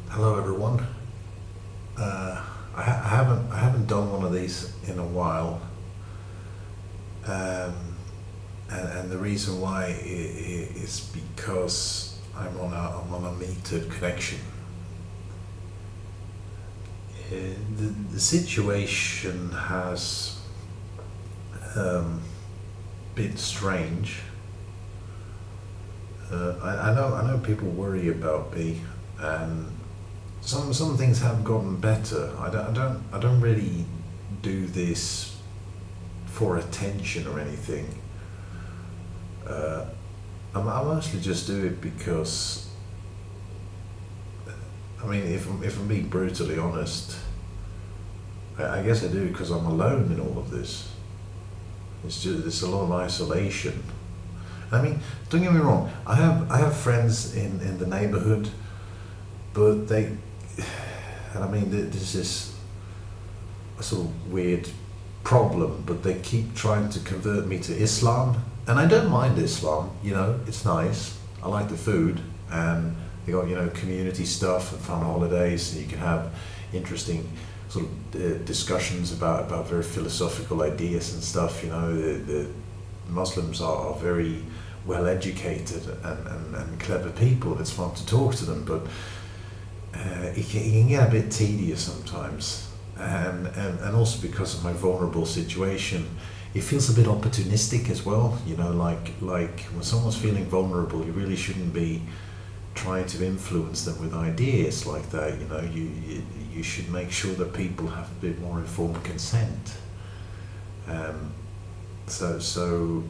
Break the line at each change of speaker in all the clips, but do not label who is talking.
Hello everyone. I haven't done one of these in a while, um, and the reason why is because I'm on a metered connection. The situation has been strange. I know people worry about me, and some things have gotten better. I don't really do this for attention or anything. I mostly just do it because, I mean, if I'm being brutally honest, I guess I do because I'm alone in all of this. It's a lot of isolation. I mean, don't get me wrong. I have friends in the neighborhood, but and I mean, this is a sort of weird problem, but they keep trying to convert me to Islam, and I don't mind Islam. It's nice. I like the food, and they got community stuff and fun holidays, and you can have interesting sort of discussions about very philosophical ideas and stuff. The Muslims are very well educated and clever people. It's fun to talk to them, but it can get a bit tedious sometimes, and also because of my vulnerable situation, it feels a bit opportunistic as well. Like when someone's feeling vulnerable, you really shouldn't be trying to influence them with ideas like that. You should make sure that people have a bit more informed consent. So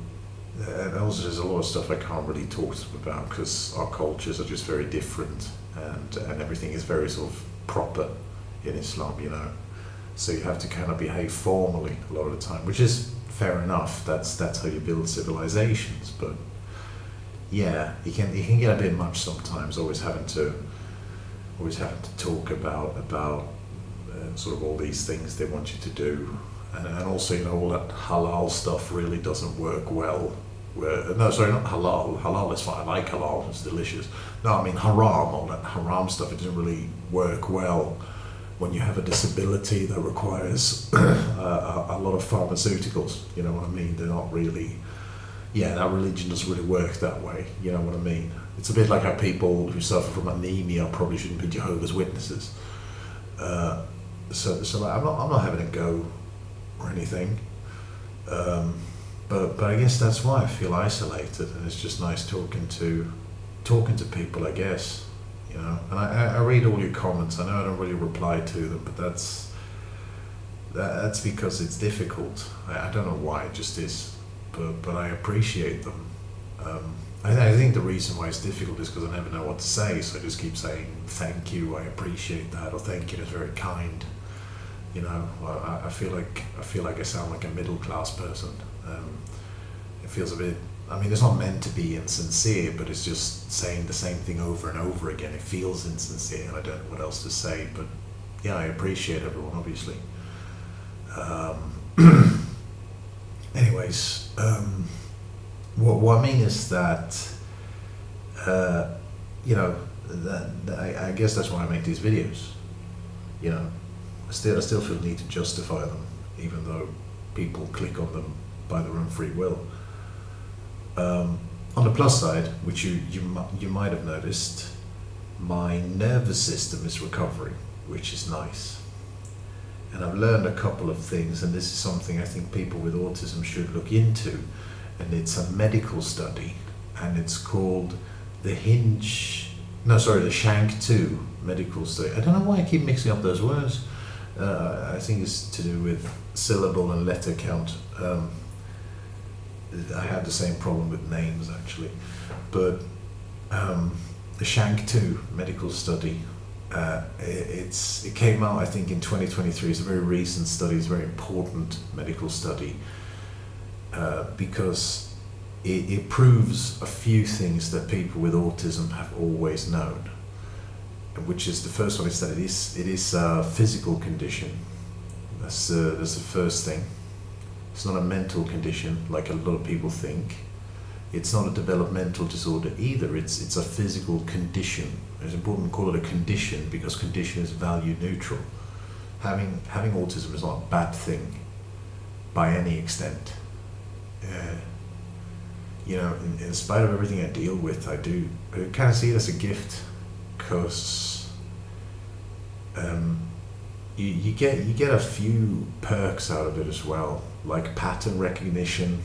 and also there's a lot of stuff I can't really talk to them about because our cultures are just very different, and everything is very sort of proper in Islam. So you have to kind of behave formally a lot of the time, which is fair enough. That's how you build civilizations. But yeah, it can get a bit much sometimes. Always having to talk about sort of all these things they want you to do, and also all that halal stuff really doesn't work well. No, sorry, not halal. Halal is fine. I like halal. It's delicious. No, I mean haram. All that haram stuff, it doesn't really work well when you have a disability that requires a lot of pharmaceuticals. You know what I mean? They're not really. Yeah, that religion doesn't really work that way. You know what I mean? It's a bit like how people who suffer from anemia probably shouldn't be Jehovah's Witnesses. So I'm not having a go or anything. But I guess that's why I feel isolated, and it's just nice talking to people, I guess. And I read all your comments. I know I don't really reply to them, but that's because it's difficult. I don't know why, it just is. But I appreciate them. I think the reason why it's difficult is because I never know what to say, so I just keep saying thank you, I appreciate that, or thank you, that's very kind. I feel like I sound like a middle class person. It feels a bit. I mean, it's not meant to be insincere, but it's just saying the same thing over and over again. It feels insincere, and I don't know what else to say. But yeah, I appreciate everyone, obviously. Anyways, what I mean is that, I guess that's why I make these videos. I still feel the need to justify them, even though people click on them by their own free will. On the plus side, which you might have noticed, my nervous system is recovering, which is nice. And I've learned a couple of things, and this is something I think people with autism should look into. And it's a medical study, and it's called the Shank 2 medical study. I don't know why I keep mixing up those words. I think it's to do with syllable and letter count. I have the same problem with names, actually. But the Shank 2 medical study, it came out, I think, in 2023. It's a very recent study. It's a very important medical study because it proves a few things that people with autism have always known. Which is, the first one is that it is a physical condition. That's the first thing. It's not a mental condition like a lot of people think. It's not a developmental disorder either. It's a physical condition. It's important to call it a condition because condition is value neutral. Having autism is not a bad thing by any extent. In spite of everything I deal with, I kind of see it as a gift, because you get a few perks out of it as well, like pattern recognition.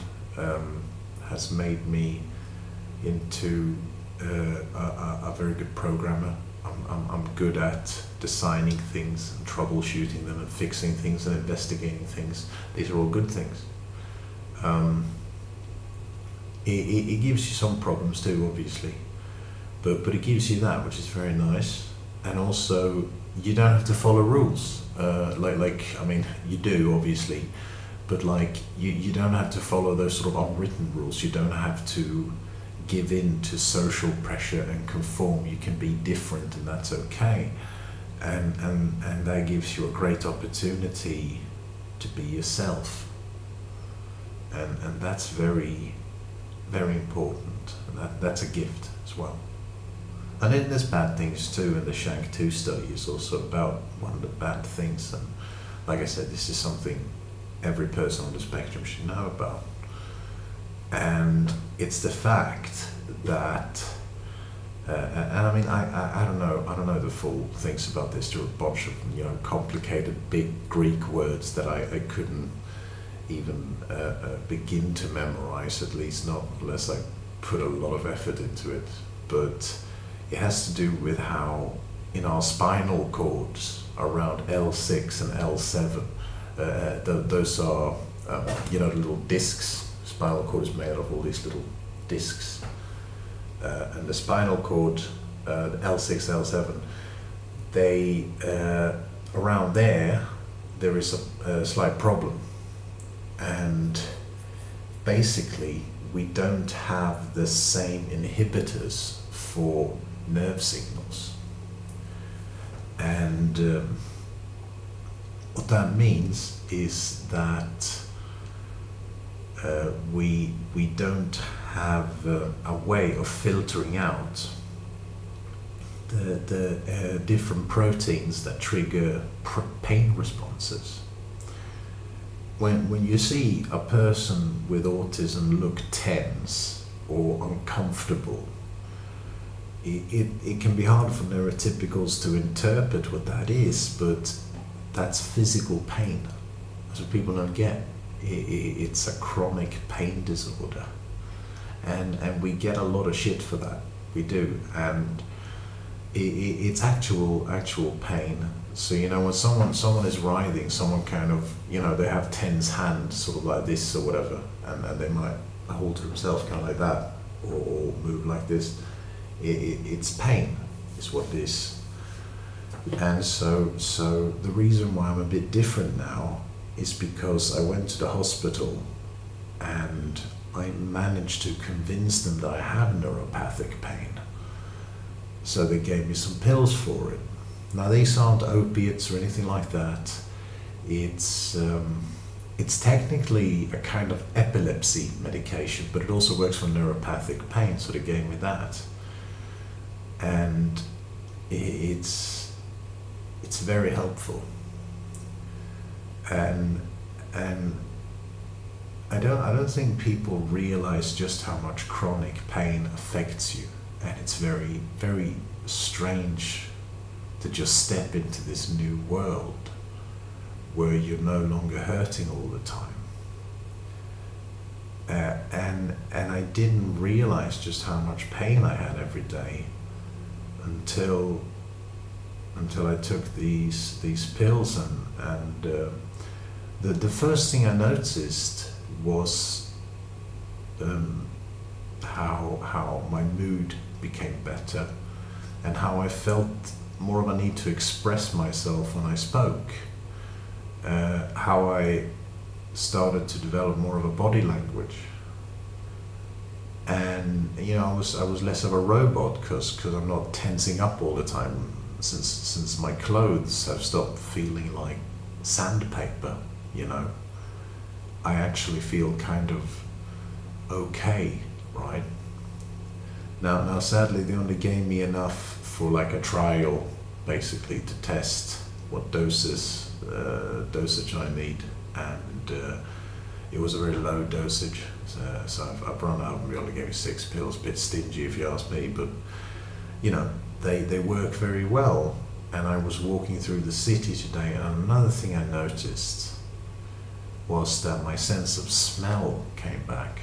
Has made me into a very good programmer. I'm good at designing things and troubleshooting them and fixing things and investigating things. These are all good things. It gives you some problems too, obviously, but it gives you that, which is very nice. And also, you don't have to follow rules. You do, obviously, but you don't have to follow those sort of unwritten rules. You don't have to give in to social pressure and conform. You can be different, and that's okay. And that gives you a great opportunity to be yourself. And that's very, very important. And that's a gift as well. And then there's bad things too, and the Shank 2 study is also about one of the bad things. And like I said, this is something every person on the spectrum should know about. And it's the fact that, I don't know the full things about this. There are a bunch of complicated big Greek words that I couldn't even begin to memorize, at least not unless I put a lot of effort into it. But it has to do with how in our spinal cords around L6 and L7, those are the little discs. Spinal cord is made of all these little discs, and the spinal cord, L6, L7, they around there is a slight problem, and basically we don't have the same inhibitors for nerve signals. And what that means is that we don't have a way of filtering out the different proteins that trigger pain responses. When you see a person with autism look tense or uncomfortable, it can be hard for neurotypicals to interpret what that is, but that's physical pain. That's what people don't get. It's a chronic pain disorder, and we get a lot of shit for that. We do, and it's actual pain. So when someone is writhing, someone kind of they have tense hands, sort of like this or whatever, and they might hold to themselves kind of like that, or move like this. It's pain, is what it is. And so the reason why I'm a bit different now is because I went to the hospital and I managed to convince them that I have neuropathic pain. So they gave me some pills for it. Now these aren't opiates or anything like that. It's technically a kind of epilepsy medication, but it also works for neuropathic pain, so they gave me that. And it's very helpful. And I don't think people realize just how much chronic pain affects you, and it's very, very strange to just step into this new world where you're no longer hurting all the time. And I didn't realize just how much pain I had every day until I took these pills, and the first thing I noticed was how my mood became better, and how I felt more of a need to express myself when I spoke, how I started to develop more of a body language, and I was less of a robot because I'm not tensing up all the time, since my clothes have stopped feeling like sandpaper. I actually feel kind of okay right? Now, sadly, they only gave me enough for like a trial, basically, to test what dosage I need, and it was a very low dosage. So I've run out, and we only gave me 6 pills. A bit stingy, if you ask me, but you know, they work very well. And I was walking through the city today, and another thing I noticed was that my sense of smell came back.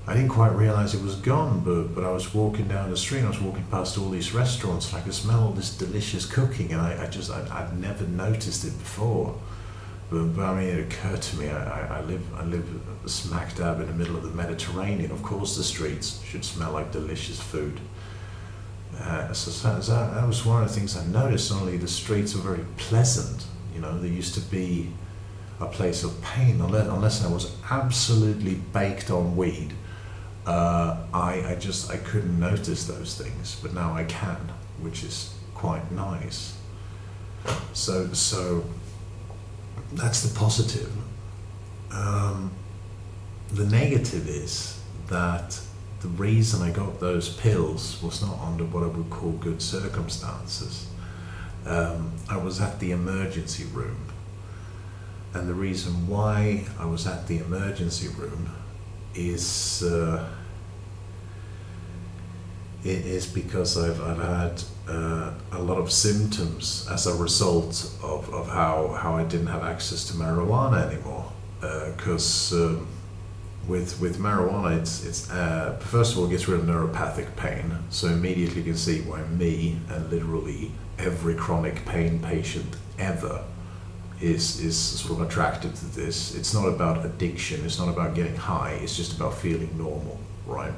I didn't quite realize it was gone, but I was walking down the street, and I was walking past all these restaurants, and I could smell all this delicious cooking, and I'd never noticed it before. But I mean, it occurred to me, I live smack dab in the middle of the Mediterranean. Of course the streets should smell like delicious food. So that was one of the things I noticed. Only the streets were very pleasant. You know, they used to be a place of pain, unless I was absolutely baked on weed. I couldn't notice those things, but now I can, which is quite nice. So that's the positive. The negative is that the reason I got those pills was not under what I would call good circumstances. I was at the emergency room, and the reason why I was at the emergency room is because I've had a lot of symptoms as a result of how I didn't have access to marijuana anymore. Because with marijuana, it's first of all, it gets rid of neuropathic pain, so immediately you can see why me and literally every chronic pain patient ever is sort of attracted to this. It's not about addiction, it's not about getting high, it's just about feeling normal, right?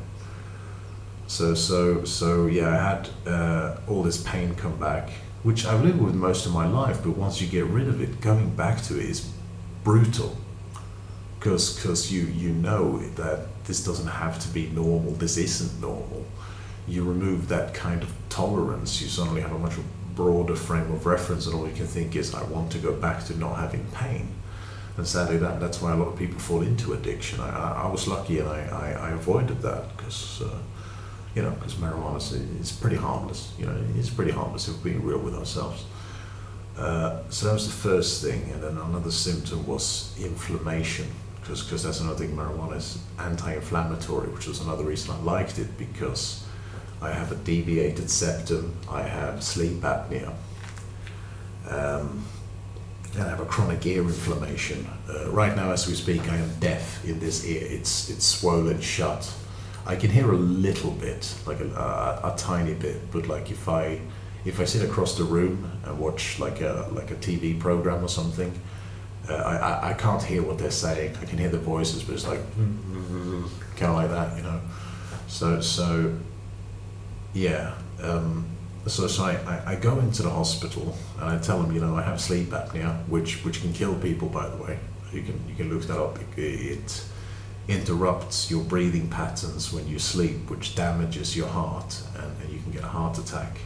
So yeah, I had all this pain come back, which I've lived with most of my life, but once you get rid of it, going back to it is brutal. Because you know that this doesn't have to be normal, this isn't normal. You remove that kind of tolerance, you suddenly have a much broader frame of reference, and all you can think is, I want to go back to not having pain. And sadly, that's why a lot of people fall into addiction. I was lucky, and I avoided that, because because marijuana is pretty harmless. It's pretty harmless if we're being real with ourselves. So that was the first thing, and then another symptom was inflammation, because that's another thing. Marijuana is anti-inflammatory, which was another reason I liked it, because I have a deviated septum, I have sleep apnea, and I have a chronic ear inflammation. Right now, as we speak, I am deaf in this ear. It's swollen shut. I can hear a little bit, like a tiny bit, but like if I sit across the room and watch like a TV program or something, I can't hear what they're saying. I can hear the voices, but it's like kind of like that, So yeah. So I go into the hospital and I tell them, I have sleep apnea, which can kill people, by the way. You can look that up. It interrupts your breathing patterns when you sleep, which damages your heart, and you can get a heart attack.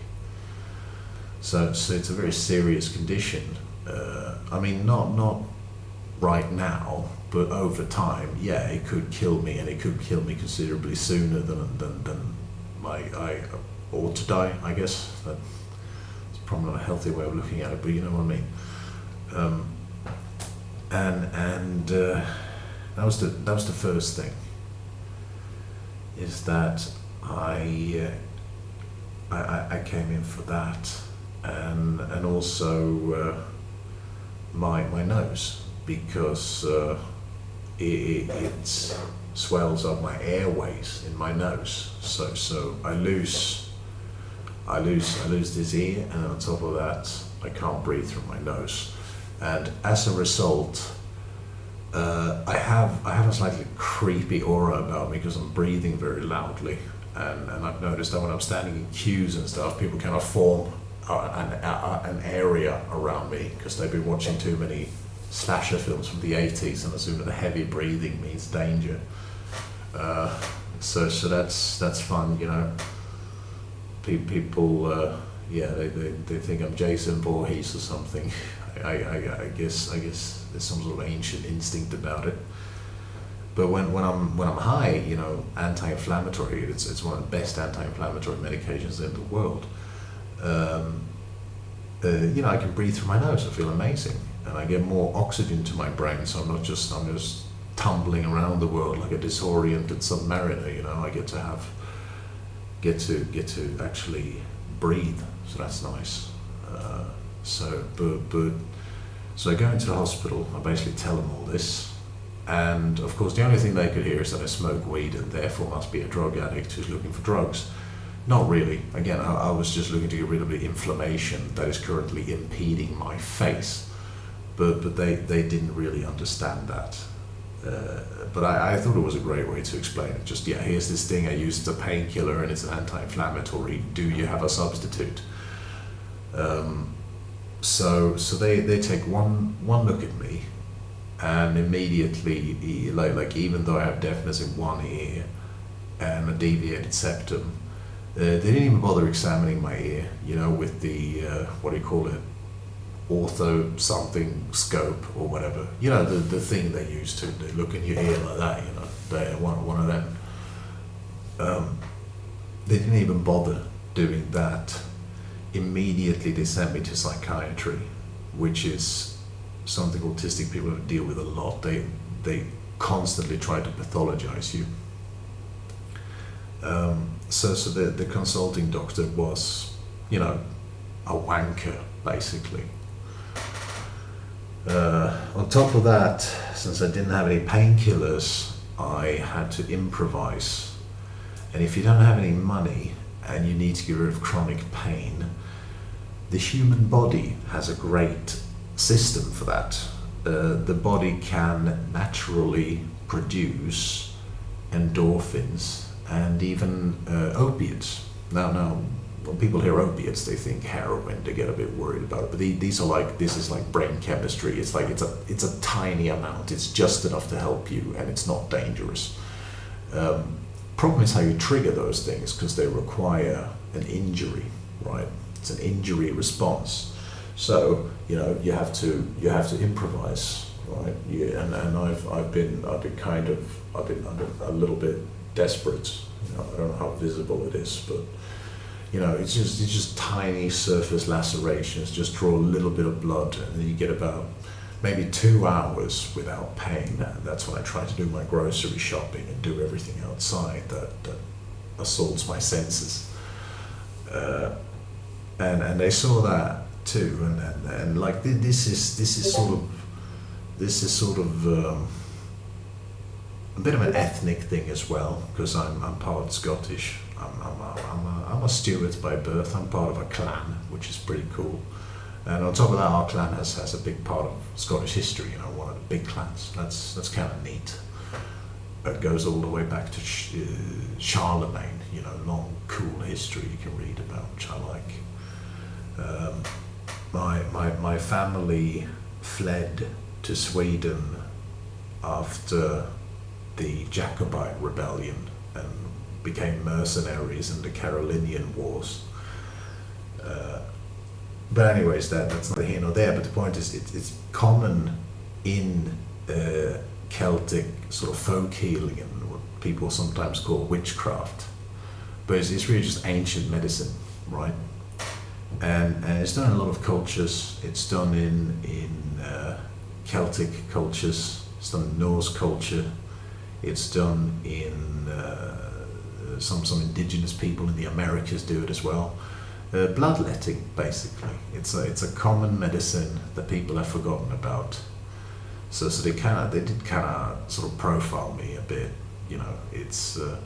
So it's a very serious condition. I mean, not right now, but over time, yeah, it could kill me, and it could kill me considerably sooner than I ought to die, I guess. That's probably not a healthy way of looking at it, but you know what I mean. And that was the first thing, is that I came in for that, and also my nose, because it swells up my airways in my nose, so I lose this ear, and on top of that I can't breathe through my nose, and as a result I have a slightly creepy aura about me, because I'm breathing very loudly, and I've noticed that when I'm standing in queues and stuff, people kind of form an area around me, because they've been watching too many slasher films from the 80s and assume that the heavy breathing means danger. So that's fun, People, they think I'm Jason Voorhees or something. I guess there's some sort of ancient instinct about it. But when I'm high, anti-inflammatory, it's one of the best anti-inflammatory medications in the world. I can breathe through my nose. I feel amazing, and I get more oxygen to my brain. So I'm just tumbling around the world like a disoriented submariner. I get to actually breathe. So that's nice. So I go into the hospital. I basically tell them all this, and of course the only thing they could hear is that I smoke weed and therefore must be a drug addict who's looking for drugs. Not really. Again, I was just looking to get rid of the inflammation that is currently impeding my face, but they didn't really understand that. But I thought it was a great way to explain it. Just, here's this thing I used, it's a painkiller and it's an anti-inflammatory. Do you have a substitute? So they take one look at me, and immediately, like even though I have deafness in one ear and a deviated septum, they didn't even bother examining my ear, with the what do you call it, ortho something scope or whatever. The thing they use to look in your ear like that. They one of them. They didn't even bother doing that. Immediately they sent me to psychiatry, which is something autistic people deal with a lot. They constantly try to pathologize you. So the consulting doctor was, a wanker, basically. On top of that, since I didn't have any painkillers, I had to improvise. And if you don't have any money and you need to get rid of chronic pain, the human body has a great system for that. The body can naturally produce endorphins and even opiates. Now, when people hear opiates, they think heroin. They get a bit worried about it. But this is like brain chemistry. It's like it's a tiny amount. It's just enough to help you, and it's not dangerous. Problem is how you trigger those things, because they require an injury, right? It's an injury response. So you have to improvise, right? And I've been a little bit desperate. I don't know how visible it is, but it's just tiny surface lacerations. Just draw a little bit of blood, and then you get about maybe 2 hours without pain. That's when I try to do my grocery shopping and do everything outside that assaults my senses. And they saw that too, and like this is sort of a bit of an ethnic thing as well, because I'm part Scottish. I'm a Stuart by birth. I'm part of a clan, which is pretty cool. And on top of that, our clan has a big part of Scottish history. One of the big clans. That's kind of neat. It goes all the way back to Charlemagne. Long, cool history you can read about, which I like. My family fled to Sweden after the Jacobite rebellion and became mercenaries in the Carolingian Wars. But anyways, that's neither here nor there. But the point is, it's common in Celtic sort of folk healing and what people sometimes call witchcraft. But it's really just ancient medicine, right? And it's done in a lot of cultures. It's done in Celtic cultures. It's done in Norse culture. It's done in some indigenous people in the Americas do it as well. Bloodletting, basically. It's a common medicine that people have forgotten about. So they did kind of sort of profile me a bit. It's a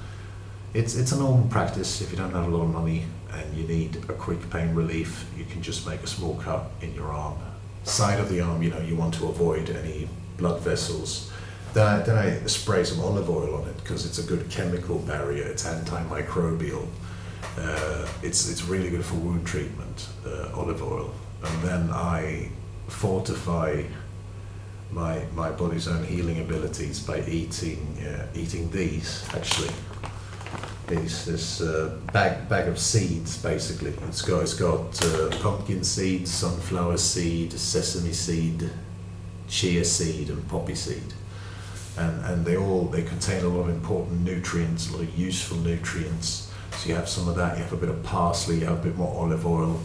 normal practice. If you don't have a lot of money and you need a quick pain relief, you can just make a small cut in your arm, side of the arm. You want to avoid any blood vessels. Then I spray some olive oil on it, because it's a good chemical barrier. It's antimicrobial. It's really good for wound treatment, olive oil. And then I fortify my body's own healing abilities by eating these, actually. This bag of seeds, basically. It's got pumpkin seed, sunflower seed, sesame seed, chia seed, and poppy seed. and they contain a lot of important nutrients, a lot of useful nutrients. So you have some of that, you have a bit of parsley, you have a bit more olive oil,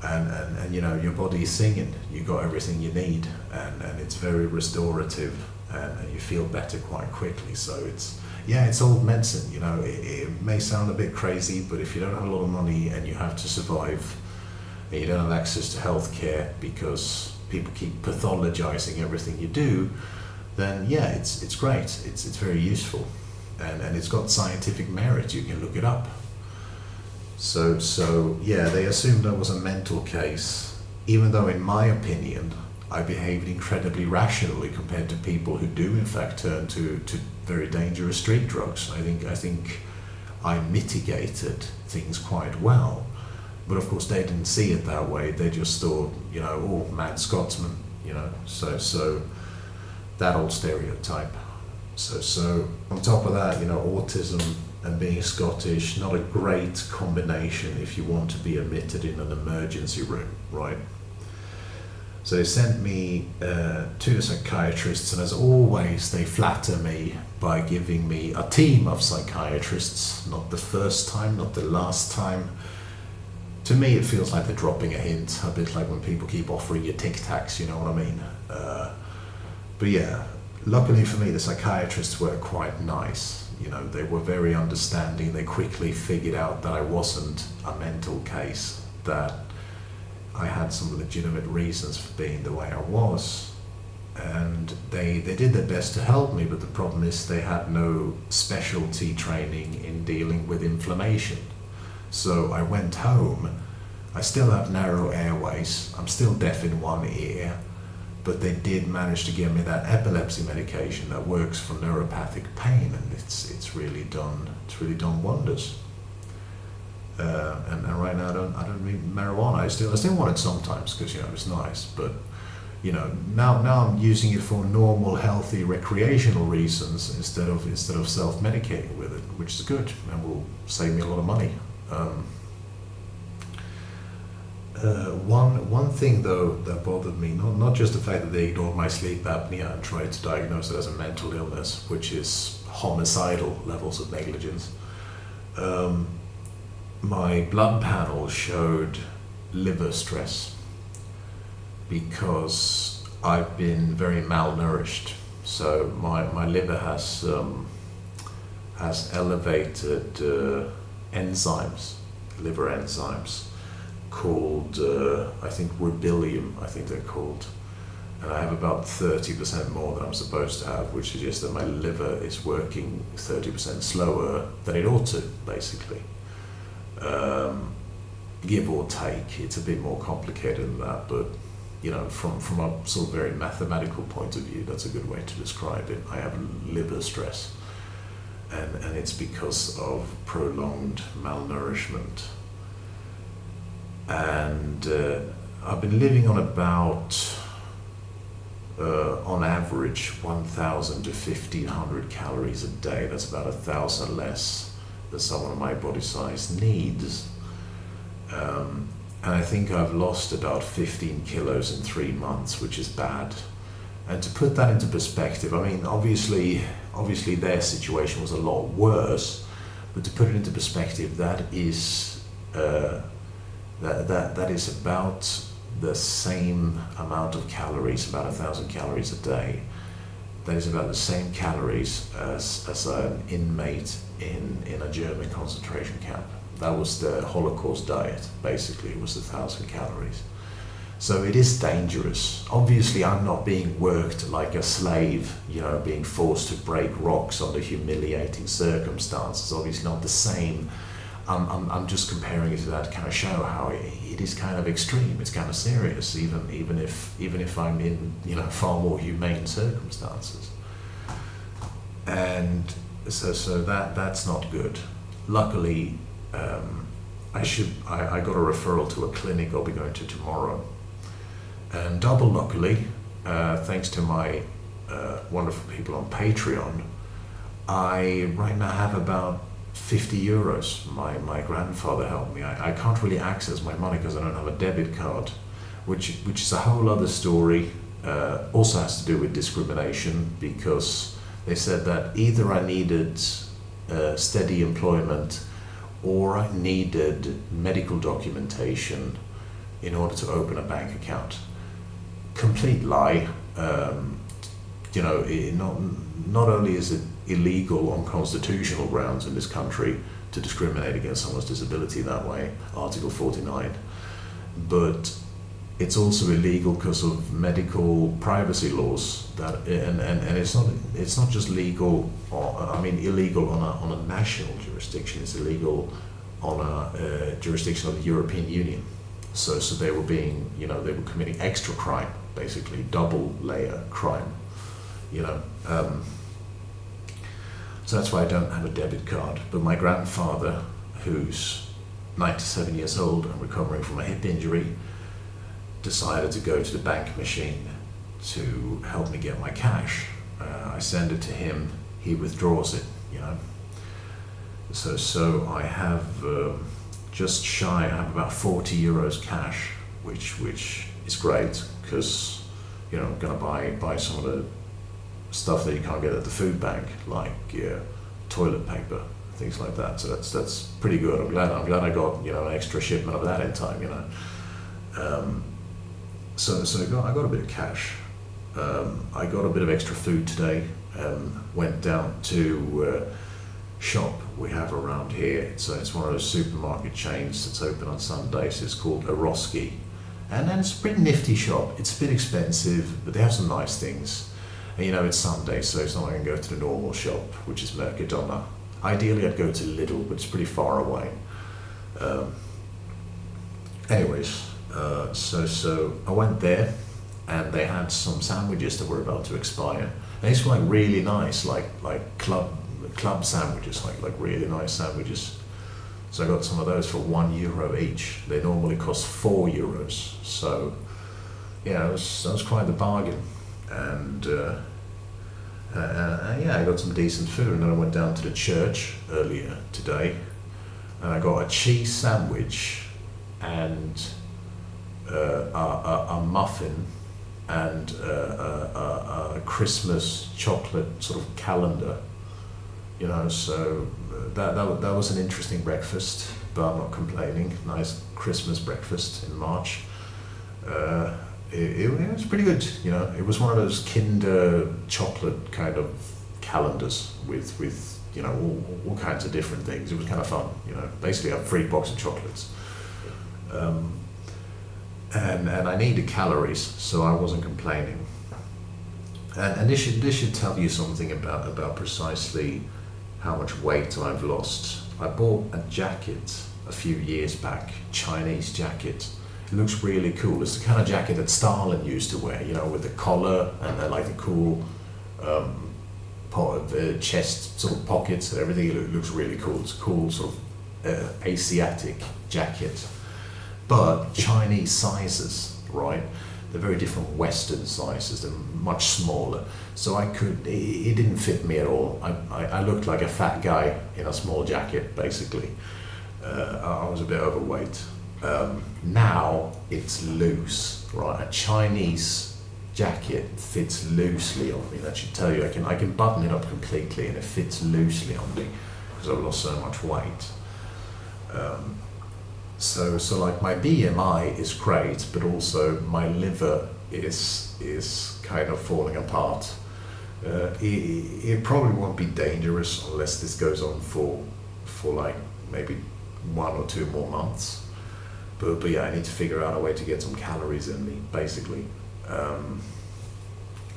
and you know, your body is singing, you got everything you need, and it's very restorative, and you feel better quite quickly. So it's old medicine, you know. It may sound a bit crazy, but if you don't have a lot of money and you have to survive, and you don't have access to healthcare because people keep pathologizing everything you do, then yeah, it's great. It's very useful, and it's got scientific merit. You can look it up. So yeah, they assumed I was a mental case, even though in my opinion I behaved incredibly rationally compared to people who do in fact turn to very dangerous street drugs. I think I mitigated things quite well, but of course they didn't see it that way. They just thought, you know, oh, mad Scotsman, you know. So that old stereotype. So on top of that, you know, autism and being Scottish, not a great combination if you want to be admitted in an emergency room, right? So they sent me to the psychiatrists, and as always, they flatter me by giving me a team of psychiatrists. Not the first time, not the last time. To me, it feels like they're dropping a hint, a bit like when people keep offering you Tic Tacs, you know what I mean? But yeah, luckily for me, the psychiatrists were quite nice. You know, they were very understanding. They quickly figured out that I wasn't a mental case, that I had some legitimate reasons for being the way I was. And they did their best to help me, but the problem is they had no specialty training in dealing with inflammation. So I went home. I still have narrow airways. I'm still deaf in one ear. But they did manage to give me that epilepsy medication that works for neuropathic pain, and it's really done wonders. And right now I don't need marijuana. I still want it sometimes because, you know, it's nice. But you know, now I'm using it for normal, healthy, recreational reasons instead of self-medicating with it, which is good and will save me a lot of money. One thing though that bothered me, not just the fact that they ignored my sleep apnea and tried to diagnose it as a mental illness, which is homicidal levels of negligence. My blood panel showed liver stress because I've been very malnourished. So my liver has elevated enzymes, liver enzymes, called, I think rubilium, I think they're called. And I have about 30% more than I'm supposed to have, which suggests that my liver is working 30% slower than it ought to, basically. Give or take, it's a bit more complicated than that, but you know, from a sort of very mathematical point of view, that's a good way to describe it. I have liver stress, and it's because of prolonged malnourishment. And I've been living on about, on average, 1,000 to 1,500 calories a day. That's about 1,000 less than someone of my body size needs. And I think I've lost about 15 kilos in 3 months, which is bad. And to put that into perspective, I mean, obviously their situation was a lot worse, but to put it into perspective, that is that is about the same amount of calories, about 1,000 calories a day. That is about the same calories as an inmate in a German concentration camp. That was the Holocaust diet, basically. It was 1,000 calories. So it is dangerous. Obviously, I'm not being worked like a slave, you know, being forced to break rocks under humiliating circumstances. Obviously not the same. I'm just comparing it to that to kind of show how it is kind of extreme. It's kind of serious, even if I'm in, you know, far more humane circumstances. And so that's not good. Luckily, I got a referral to a clinic I'll be going to tomorrow. And double luckily, thanks to my wonderful people on Patreon, I right now have about 50 euros. My grandfather helped me. I can't really access my money because I don't have a debit card, which is a whole other story. Also has to do with discrimination, because They said that either I needed steady employment or I needed medical documentation in order to open a bank account. Complete lie. Not only is it illegal on constitutional grounds in this country to discriminate against someone's disability that way, Article 49, but it's also illegal because of medical privacy laws. And it's not just legal, illegal on a national jurisdiction. It's illegal on a jurisdiction of the European Union. So they were they were committing extra crime, basically double layer crime. So that's why I don't have a debit card. But my grandfather, who's 97 years old and recovering from a hip injury, decided to go to the bank machine to help me get my cash. I send it to him, he withdraws it, So I have I have about 40 euros cash, which is great, because I'm going to buy some of the stuff that you can't get at the food bank, like toilet paper, things like that. So that's pretty good. I'm glad I got an extra shipment of that in time. So I got a bit of cash. I got a bit of extra food today. Went down to shop we have around here. So it's one of those supermarket chains that's open on Sundays. It's called Eroski, and then it's a pretty nifty shop. It's a bit expensive, but they have some nice things. And it's Sunday, so it's not like I can go to the normal shop, which is Mercadona. Ideally, I'd go to Lidl, but it's pretty far away. So I went there, and they had some sandwiches that were about to expire. And these were like really nice, like club sandwiches, like really nice sandwiches. So I got some of those for €1 each. They normally cost €4. So that was quite the bargain. And I got some decent food, and then I went down to the church earlier today, and I got a cheese sandwich and a muffin and a Christmas chocolate sort of calendar. So that was an interesting breakfast, but I'm not complaining. Nice Christmas breakfast in March. It was pretty good. It was one of those Kinder chocolate kind of calendars with all kinds of different things. It was kind of fun. Basically a free box of chocolates. And I needed calories, so I wasn't complaining. And this should tell you something about precisely how much weight I've lost. I bought a jacket a few years back, Chinese jacket. It looks really cool. It's the kind of jacket that Stalin used to wear, with the collar and like the cool chest sort of pockets and everything. It looks really cool. It's a cool sort of Asiatic jacket. But Chinese sizes, right? They're very different Western sizes. They're much smaller. So it didn't fit me at all. I looked like a fat guy in a small jacket, basically. I was a bit overweight. Now it's loose, right? A Chinese jacket fits loosely on me. That should tell you. I can button it up completely, and it fits loosely on me because I've lost so much weight. So like my BMI is great, but also my liver is kind of falling apart. It probably won't be dangerous unless this goes on for like maybe 1 or 2 more months. But yeah, I need to figure out a way to get some calories in me, basically.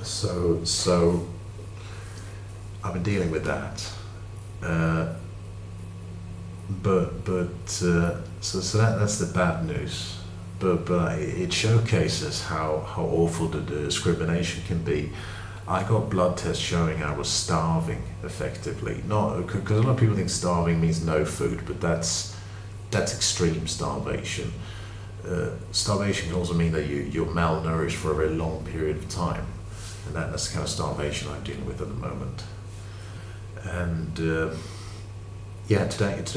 So I've been dealing with that. So that's the bad news. But it showcases how awful the discrimination can be. I got blood tests showing I was starving, effectively. Not because a lot of people think starving means no food, but that's extreme starvation. Starvation can also mean that you're malnourished for a very long period of time, and that's the kind of starvation I'm dealing with at the moment. And today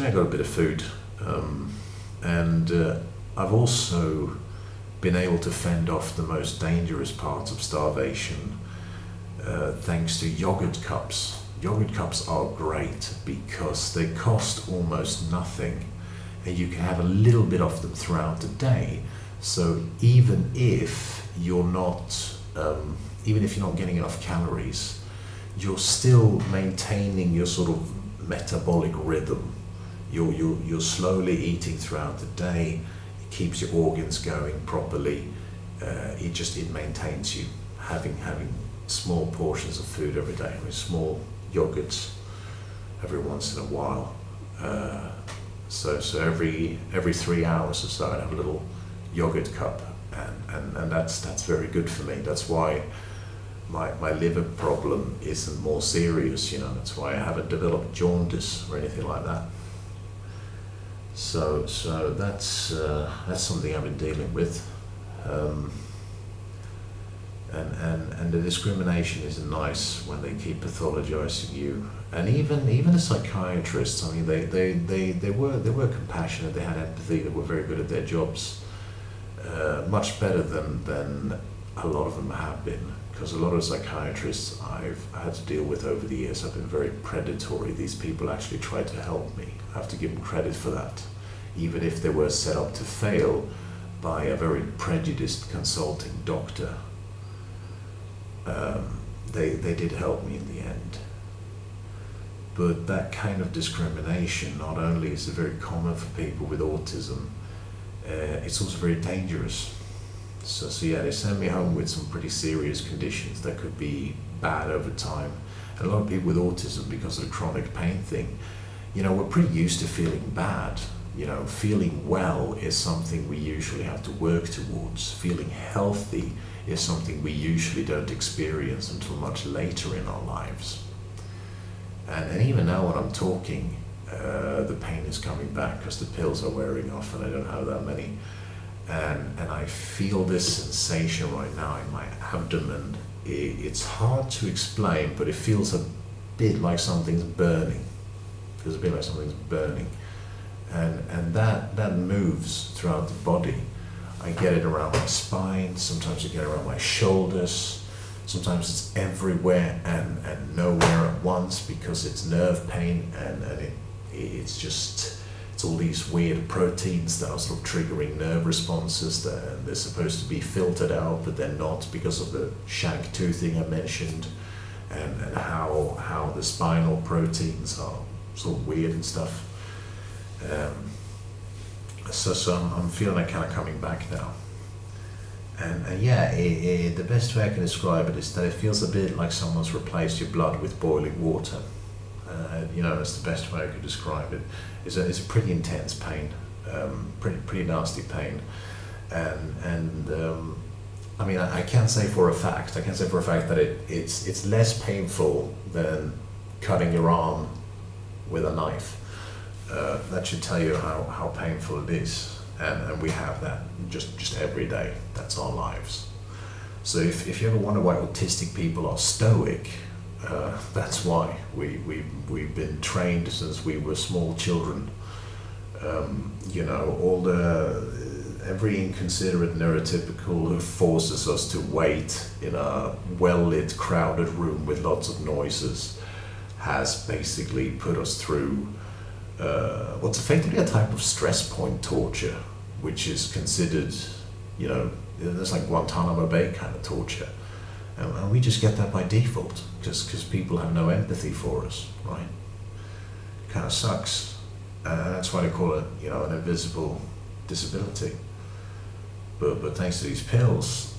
I got a bit of food, and I've also been able to fend off the most dangerous parts of starvation. thanks to yogurt cups. Yogurt cups are great because they cost almost nothing, and you can have a little bit of them throughout the day. So even if you're not getting enough calories, you're still maintaining your sort of metabolic rhythm. You're slowly eating throughout the day. It keeps your organs going properly. It maintains you having small portions of food every day. I mean, small yogurts every once in a while. So every 3 hours or so, I have a little yogurt cup, and that's very good for me. That's why my liver problem isn't more serious. That's why I haven't developed jaundice or anything like that. So that's something I've been dealing with. And the discrimination isn't nice when they keep pathologizing you. And even the psychiatrists, I mean, they were compassionate, they had empathy, they were very good at their jobs. Much better than a lot of them have been, because a lot of psychiatrists I've had to deal with over the years have been very predatory. These people actually tried to help me. I have to give them credit for that, even if they were set up to fail by a very prejudiced consulting doctor. They did help me in the end. But that kind of discrimination not only is it very common for people with autism, it's also very dangerous. So yeah, they send me home with some pretty serious conditions that could be bad over time. And a lot of people with autism, because of the chronic pain thing, we're pretty used to feeling bad. Feeling well is something we usually have to work towards. Feeling healthy is something we usually don't experience until much later in our lives. And even now when I'm talking, the pain is coming back because the pills are wearing off and I don't have that many. And I feel this sensation right now in my abdomen. It's hard to explain, but it feels a bit like something's burning. It feels a bit like something's burning. And that moves throughout the body. I get it around my spine, sometimes I get it around my shoulders, sometimes it's everywhere and nowhere at once because it's nerve pain, and it's all these weird proteins that are sort of triggering nerve responses that they're supposed to be filtered out, but they're not because of the SHANK2 thing I mentioned, and how the spinal proteins are sort of weird and stuff. So I'm feeling it kind of coming back now, and yeah, the best way I can describe it is that it feels a bit like someone's replaced your blood with boiling water. That's the best way I could describe it. It's a pretty intense pain, pretty nasty pain, and I mean I can't say for a fact that it's less painful than cutting your arm with a knife. That should tell you how painful it is, and we have that just every day. That's our lives. So if you ever wonder why autistic people are stoic, that's why. We've been trained since we were small children. Every inconsiderate neurotypical who forces us to wait in a well-lit, crowded room with lots of noises has basically put us through what's effectively a type of stress point torture, which is considered, it's like Guantanamo Bay kind of torture. And we just get that by default, because people have no empathy for us, right? It kind of sucks. That's why they call it, an invisible disability. But thanks to these pills,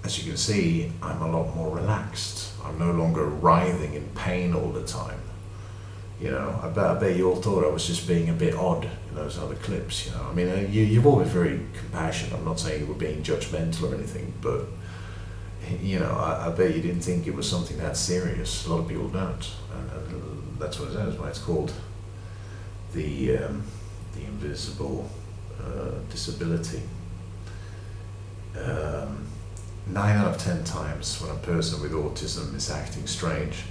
as you can see, I'm a lot more relaxed. I'm no longer writhing in pain all the time. I bet you all thought I was just being a bit odd in those other clips. I mean, you've all been very compassionate. I'm not saying you were being judgmental or anything, but I bet you didn't think it was something that serious. A lot of people don't, and that's what it is. Why it's called the invisible disability. 9 out of 10 times when a person with autism is acting strange,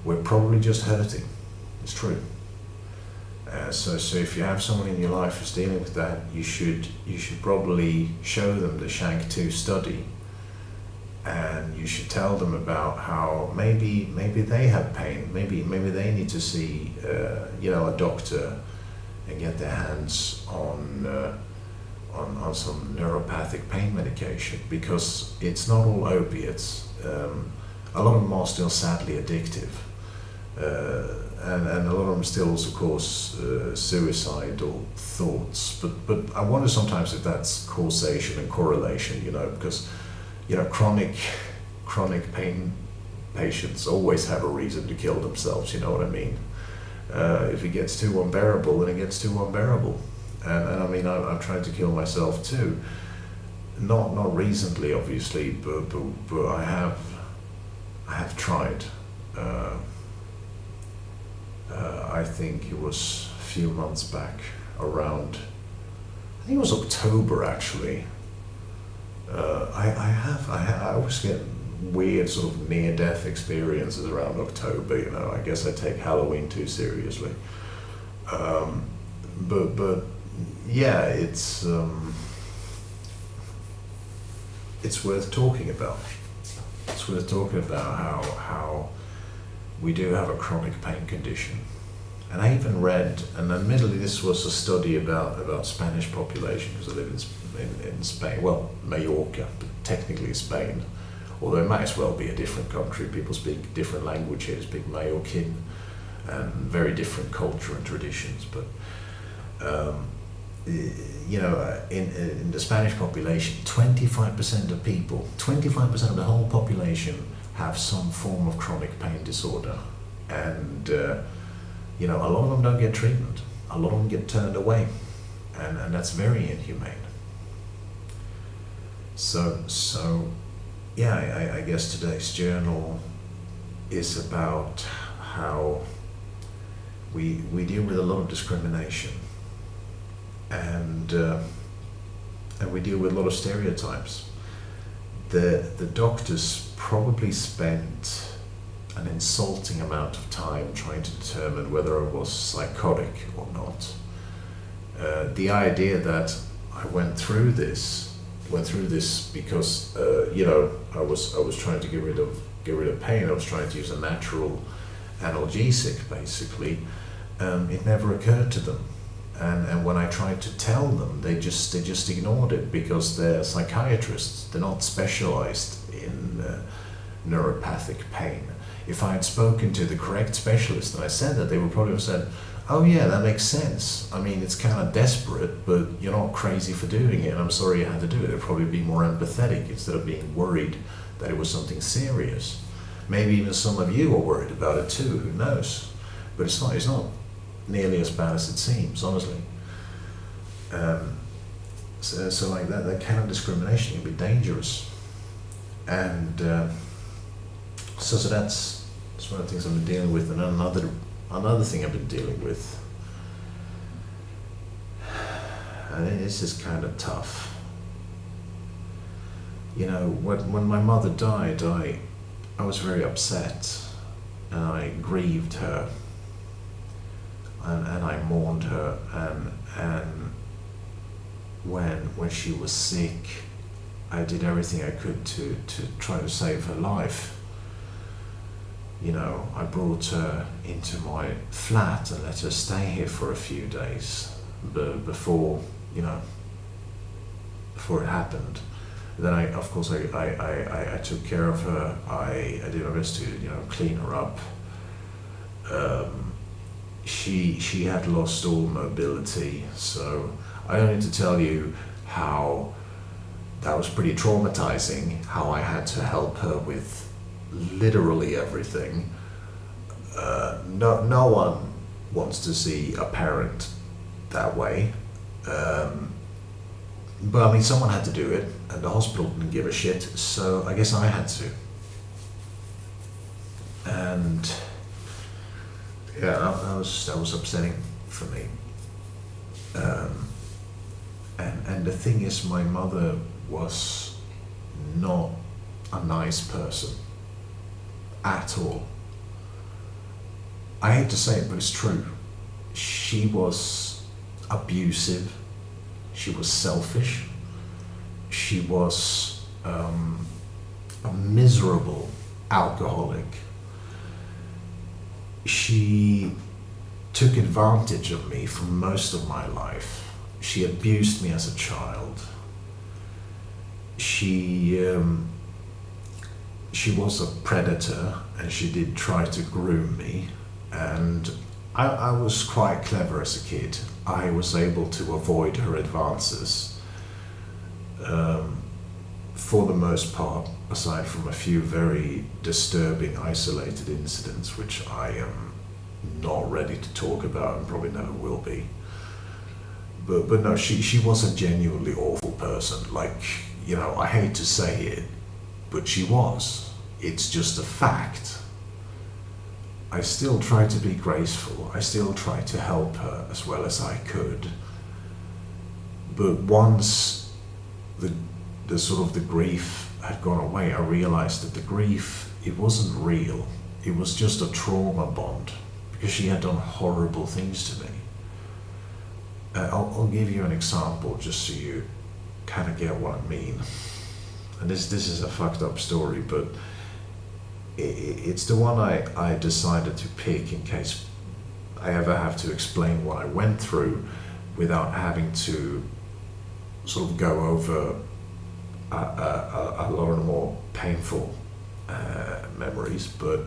we're probably just hurting. It's true. So if you have someone in your life who's dealing with that, you should probably show them the SHANK2 study and you should tell them about how maybe they have pain, maybe they need to see a doctor and get their hands on some neuropathic pain medication, because it's not all opiates. A lot of them are still sadly addictive, and a lot of them still also cause suicidal thoughts. But I wonder sometimes if that's causation and correlation, because chronic pain patients always have a reason to kill themselves. You know what I mean? If it gets too unbearable, then it gets too unbearable. And I mean, I've tried to kill myself too. Not recently, obviously, but I have tried. I think it was a few months back, around, I think it was October actually. I always get weird sort of near-death experiences around October. I guess I take Halloween too seriously. But yeah, it's worth talking about. It's worth talking about how we do have a chronic pain condition. And I even read, and admittedly this was a study about Spanish population, because I live in Spain, well, Mallorca, but technically Spain, although it might as well be a different country. People speak different language here, speak Mallorquin, and very different culture and traditions. But in the Spanish population, 25% of people, 25% of the whole population have some form of chronic pain disorder. And a lot of them don't get treatment. A lot of them get turned away. And that's very inhumane. So yeah, I guess today's journal is about how we deal with a lot of discrimination, and we deal with a lot of stereotypes. The doctors probably spent an insulting amount of time trying to determine whether I was psychotic or not. The idea that I went through this because I was trying to get rid of pain. I was trying to use a natural analgesic, basically. It never occurred to them, and when I tried to tell them, they just ignored it, because they're psychiatrists. They're not specialized in neuropathic pain. If I had spoken to the correct specialist and I said that, they would probably have said, "Oh yeah, that makes sense. I mean, it's kind of desperate, but you're not crazy for doing it. I'm sorry you had to do it." They'd probably be more empathetic instead of being worried that it was something serious. Maybe even some of you are worried about it too, who knows? But it's not nearly as bad as it seems, honestly. So like that kind of discrimination can be dangerous. And so that's one of the things I've been dealing with. And another thing I've been dealing with, and this is kind of tough. When my mother died, I was very upset, and I grieved her, and I mourned her, and when she was sick, I did everything I could to try to save her life. I brought her into my flat and let her stay here for a few days before it happened. Then I took care of her. I did my best to clean her up. She had lost all mobility, so I don't need to tell you how that was pretty traumatizing, how I had to help her with literally everything. No one wants to see a parent that way. But I mean, someone had to do it, and the hospital didn't give a shit, so I guess I had to. And yeah, that was upsetting for me. And the thing is, my mother was not a nice person at all. I hate to say it, but it's true. She was abusive. She was selfish. She was a miserable alcoholic. She took advantage of me for most of my life. She abused me as a child. She was a predator, and she did try to groom me, and I was quite clever as a kid. I was able to avoid her advances for the most part, aside from a few very disturbing isolated incidents which I am not ready to talk about and probably never will be. But no, she was a genuinely awful person. Like, you know, I hate to say it, but she was. It's just a fact. I still tried to be graceful. I still tried to help her as well as I could. But once the sort of the grief had gone away, I realized that the grief, it wasn't real. It was just a trauma bond, because she had done horrible things to me. I'll give you an example just so you kind of get what I mean. And this is a fucked up story, but it's the one I decided to pick in case I ever have to explain what I went through without having to sort of go over a lot of the more painful memories. But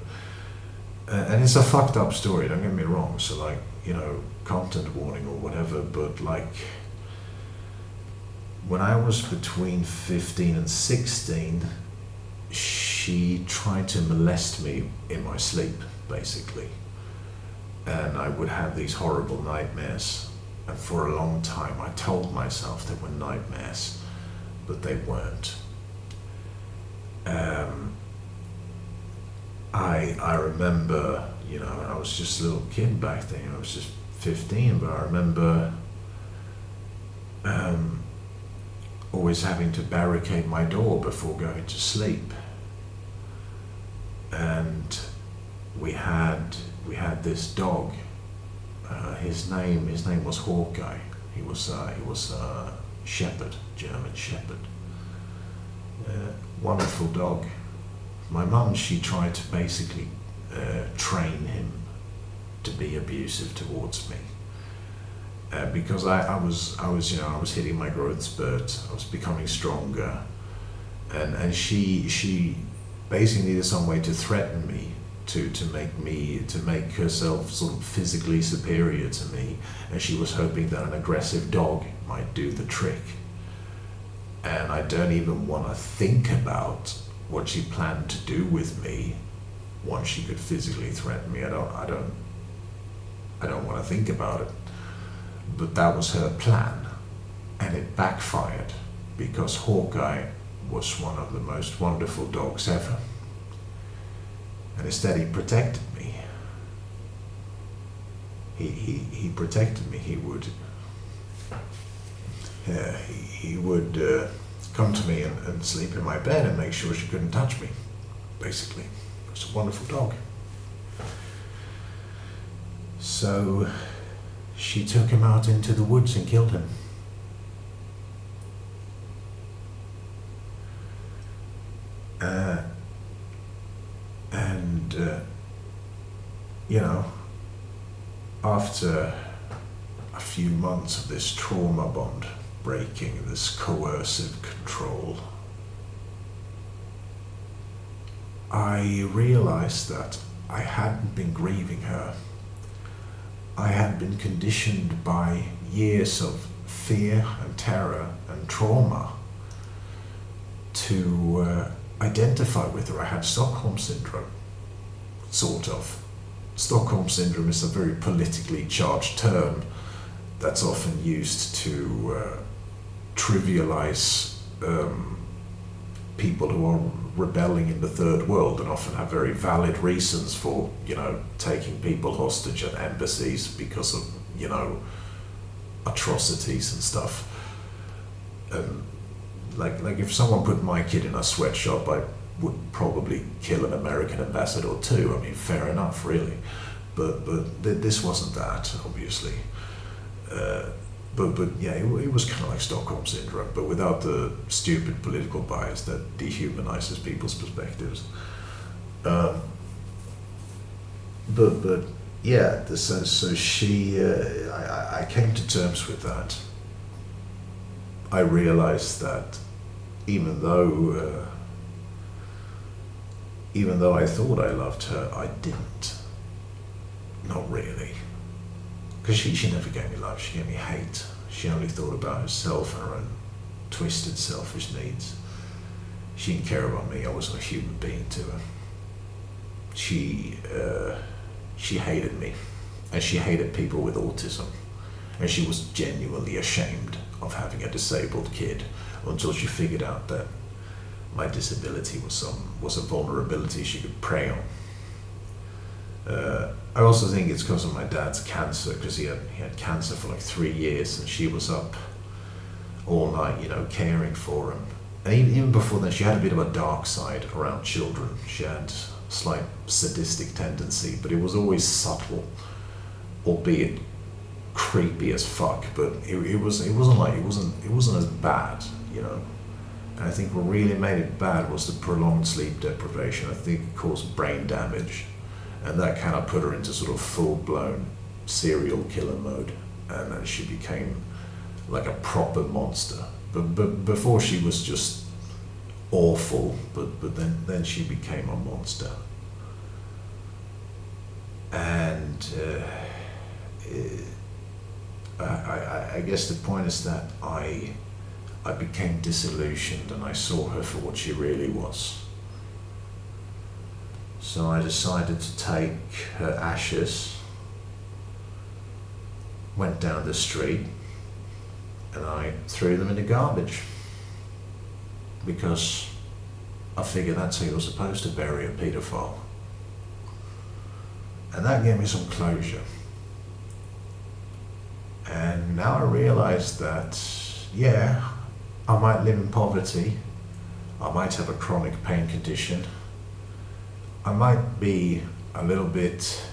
and it's a fucked up story, don't get me wrong, so like, you know, content warning or whatever, but like when I was between 15 and 16, she tried to molest me in my sleep, basically. And I would have these horrible nightmares. And for a long time, I told myself they were nightmares, but they weren't. I remember, you know, I was just a little kid back then. I was just 15, but I remember always having to barricade my door before going to sleep. And we had this dog. His name was Hawkeye. He was a shepherd, German shepherd. Wonderful dog. My mum, she tried to basically train him to be abusive towards me. Because I was hitting my growth spurt. I was becoming stronger, and she basically needed some way to threaten me, to make herself sort of physically superior to me, and she was hoping that an aggressive dog might do the trick. And I don't even want to think about what she planned to do with me once she could physically threaten me. I don't want to think about it. But that was her plan, and it backfired, because Hawkeye was one of the most wonderful dogs ever. And instead he protected me. He protected me. He would come to me and sleep in my bed and make sure she couldn't touch me, basically. It was a wonderful dog. So she took him out into the woods and killed him. You know, after a few months of this trauma bond breaking, this coercive control, I realized that I hadn't been grieving her. I had been conditioned by years of fear and terror and trauma to identify with her. I had Stockholm Syndrome, sort of. Stockholm Syndrome is a very politically charged term that's often used to trivialize people who are rebelling in the third world, and often have very valid reasons for, you know, taking people hostage at embassies because of, you know, atrocities and stuff. Like if someone put my kid in a sweatshop, I would probably kill an American ambassador too. I mean, fair enough, really. But this wasn't that, obviously. But yeah, it was kind of like Stockholm syndrome, but without the stupid political bias that dehumanizes people's perspectives. Um, but yeah, so she, I came to terms with that. I realized that even though I thought I loved her, I didn't. Not really. Because she never gave me love, she gave me hate. She only thought about herself and her own twisted, selfish needs. She didn't care about me, I wasn't a human being to her. She hated me, and she hated people with autism. And she was genuinely ashamed of having a disabled kid until she figured out that my disability was a vulnerability she could prey on. I also think it's because of my dad's cancer, because he had cancer for like 3 years, and she was up all night, caring for him. And even before then, she had a bit of a dark side around children. She had a slight sadistic tendency, but it was always subtle, albeit creepy as fuck. But it wasn't as bad. And I think what really made it bad was the prolonged sleep deprivation. I think it caused brain damage. And that kind of put her into sort of full-blown serial killer mode. And then she became like a proper monster. But before she was just awful, but then she became a monster. And I guess the point is that I became disillusioned, and I saw her for what she really was. So I decided to take her ashes, went down the street, and I threw them in the garbage. Because I figured that's how you're supposed to bury a paedophile. And that gave me some closure. And now I realize that, yeah, I might live in poverty, I might have a chronic pain condition, I might be a little bit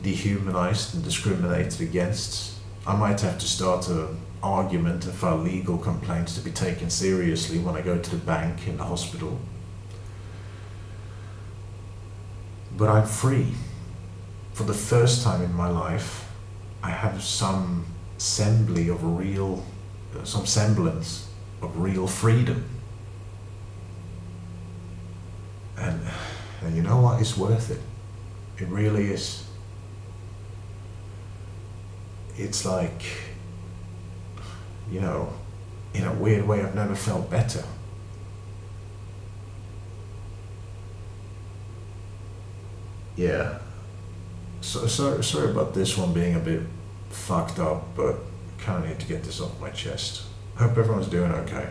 dehumanized and discriminated against. I might have to start an argument and file legal complaints to be taken seriously when I go to the bank, in the hospital. But I'm free. For the first time in my life, I have some semblance of real freedom. And you know what? It's worth it. It really is. It's like, in a weird way, I've never felt better. Yeah. So sorry about this one being a bit fucked up, but kind of need to get this off my chest. Hope everyone's doing okay.